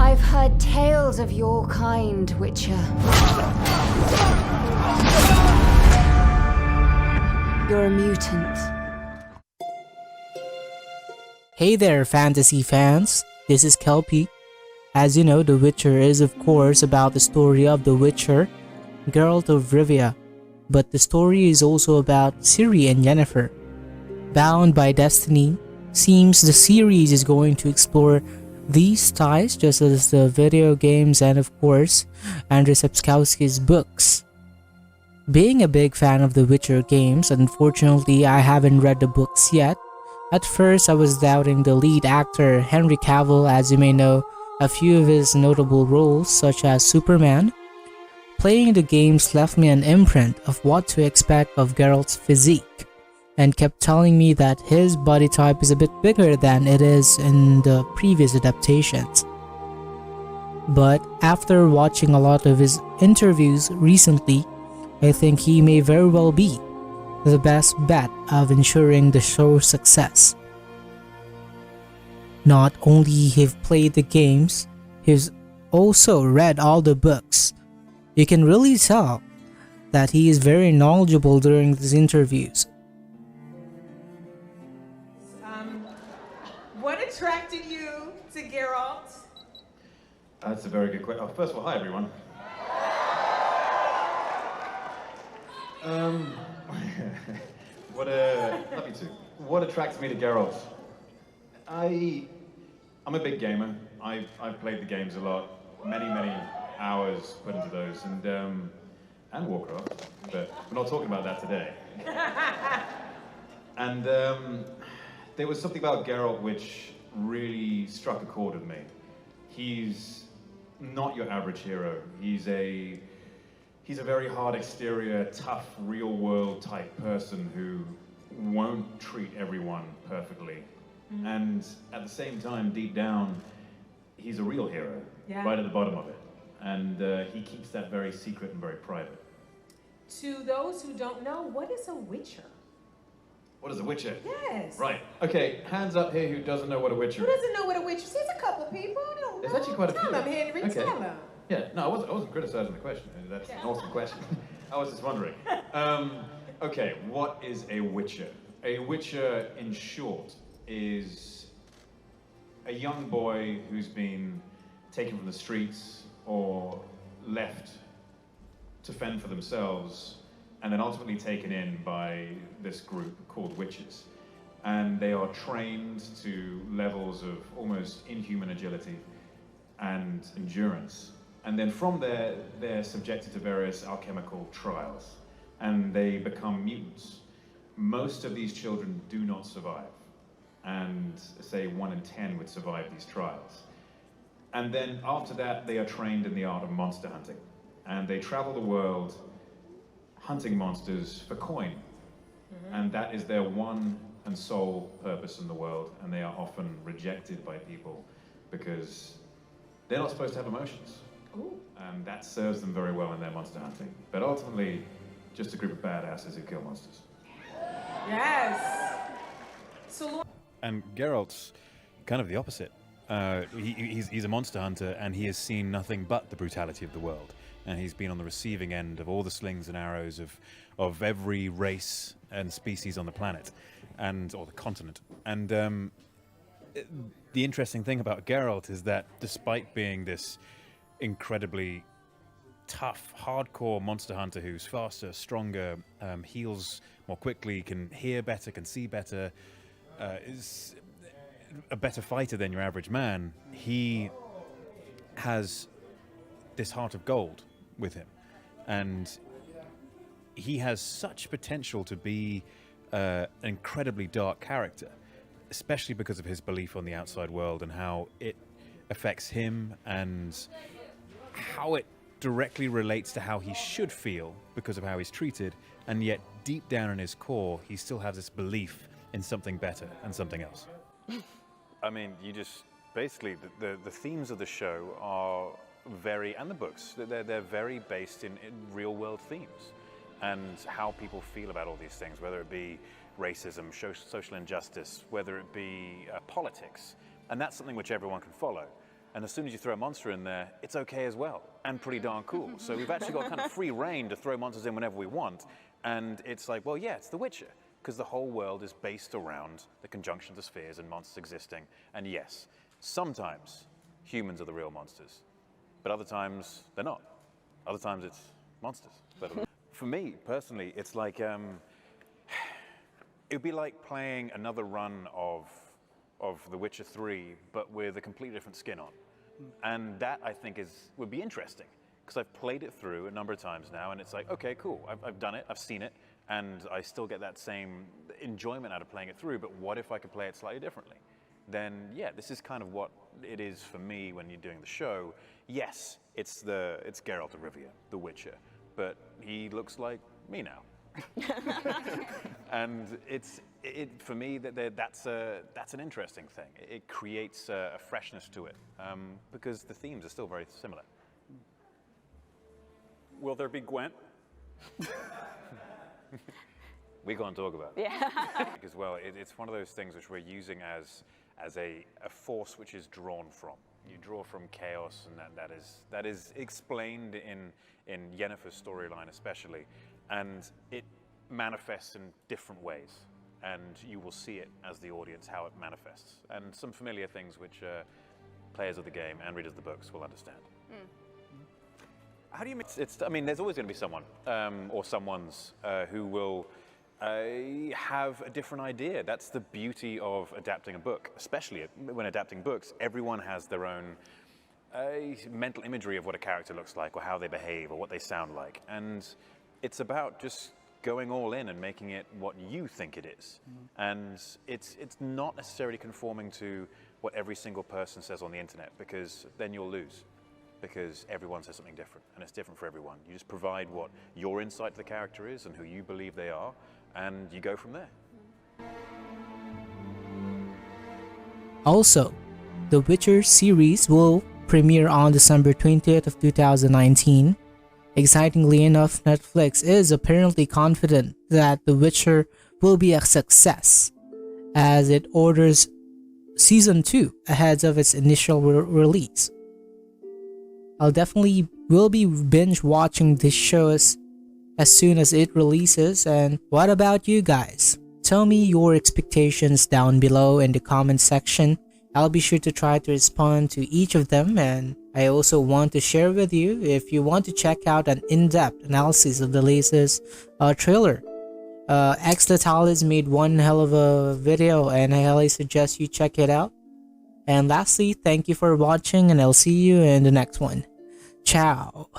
I've heard tales of your kind, Witcher. You're a mutant. Hey there, fantasy fans. This is Kelpi. As you know, The Witcher is of course about the story of the Witcher, Geralt of Rivia. But the story is also about Ciri and Yennefer. Bound by destiny, seems the series is going to explore these ties just as the video games and of course Andrzej Sapkowski's books. Being a big fan of the Witcher games, unfortunately I haven't read the books yet. At first I was doubting the lead actor Henry Cavill, as you may know a few of his notable roles such as Superman. Playing the games left me an imprint of what to expect of Geralt's physique, and kept telling me that his body type is a bit bigger than it is in the previous adaptations. But after watching a lot of his interviews recently, I think he may very well be the best bet of ensuring the show's success. Not only he've played the games, he's also read all the books. You can really tell that he is very knowledgeable during these interviews. What attracted you to Geralt? That's a very good question. Oh, first of all, hi everyone. Love you too. What attracts me to Geralt? I'm a big gamer. I've played the games a lot, many hours put into those, and Warcraft, but we're not talking about that today. And there was something about Geralt which really struck a chord with me. He's not your average hero. He's a very hard exterior, tough, real-world type person who won't treat everyone perfectly. Mm-hmm. And at the same time, deep down, he's a real hero, right at the bottom of it. And he keeps that very secret and very private. To those who don't know, what is a Witcher? What is a Witcher? Yes. Right. Okay, hands up here who doesn't know what a Witcher is. Who doesn't know what a Witcher is? There's a couple people. I don't know. There's actually quite a few. Tell them, Henry. Okay. Tell them. Yeah, no, I wasn't criticizing the question. That's an awesome question. I was just wondering. Okay, what is a Witcher? A Witcher, in short, is a young boy who's been taken from the streets or left to fend for themselves, and then ultimately taken in by this group called witches. And they are trained to levels of almost inhuman agility and endurance. And then from there, they're subjected to various alchemical trials, and they become mutants. Most of these children do not survive, and say 1 in 10 would survive these trials. And then after that, they are trained in the art of monster hunting, and they travel the world hunting monsters for coin. Mm-hmm. And that is their one and sole purpose in the world, and they are often rejected by people because they're not supposed to have emotions. Ooh. And that serves them very well in their monster hunting. But ultimately, just a group of badasses who kill monsters. Yes. And Geralt's kind of the opposite. He's a monster hunter, and he has seen nothing but the brutality of the world. And he's been on the receiving end of all the slings and arrows of every race and species on the planet, or the continent. And the interesting thing about Geralt is that despite being this incredibly tough, hardcore monster hunter who's faster, stronger, heals more quickly, can hear better, can see better, is a better fighter than your average man, he has this heart of gold with him. And he has such potential to be an incredibly dark character, especially because of his belief on the outside world and how it affects him and how it directly relates to how he should feel because of how he's treated, and yet deep down in his core he still has this belief in something better and something else. I mean, you just basically the themes of the show are very, and the books, they're very based in real world themes and how people feel about all these things, whether it be racism, social injustice, whether it be politics, and that's something which everyone can follow. And as soon as you throw a monster in there, it's okay as well, and pretty darn cool. So we've actually got kind of free reign to throw monsters in whenever we want. And it's like, well, yeah, it's The Witcher, because the whole world is based around the conjunction of spheres and monsters existing. And yes, sometimes humans are the real monsters, but other times they're not. Other times it's monsters. But for me, personally, it's like, it would be like playing another run of The Witcher 3, but with a completely different skin on. And that, I think, would be interesting, because I've played it through a number of times now, and it's like, okay, cool, I've done it, I've seen it, and I still get that same enjoyment out of playing it through, but what if I could play it slightly differently? Then, yeah, this is kind of what it is for me when you're doing the show. Yes, it's Geralt of Rivia, The Witcher, but he looks like me now. And for me, that's an interesting thing. It creates a freshness to it, because the themes are still very similar. Will there be Gwent? We're going to talk about it. Yeah. As well, it's one of those things which we're using as a force which is drawn from. You draw from chaos, and that is explained in Yennefer's storyline especially, and it manifests in different ways, and you will see it as the audience how it manifests, and some familiar things which players of the game and readers of the books will understand. How do you make I mean, there's always going to be someone or someones who will have a different idea. That's the beauty of adapting a book, especially when adapting books. Everyone has their own mental imagery of what a character looks like, or how they behave, or what they sound like, and it's about just going all in and making it what you think it is. And it's not necessarily conforming to what every single person says on the internet, because then you'll lose, because everyone says something different, and it's different for everyone. You just provide what your insight to the character is and who you believe they are, and you go from there. Also, the Witcher series will premiere on December 20th of 2019. Excitingly enough, Netflix is apparently confident that The Witcher will be a success, as it orders Season 2 ahead of its initial release. I'll definitely will be binge watching this show as soon as it releases. And what about you guys? Tell me your expectations down below in the comment section. I'll be sure to try to respond to each of them, and I also want to share with you, if you want to check out an in-depth analysis of the latest trailer, X Latalis made one hell of a video, and I highly suggest you check it out. And lastly, thank you for watching, and I'll see you in the next one. Ciao.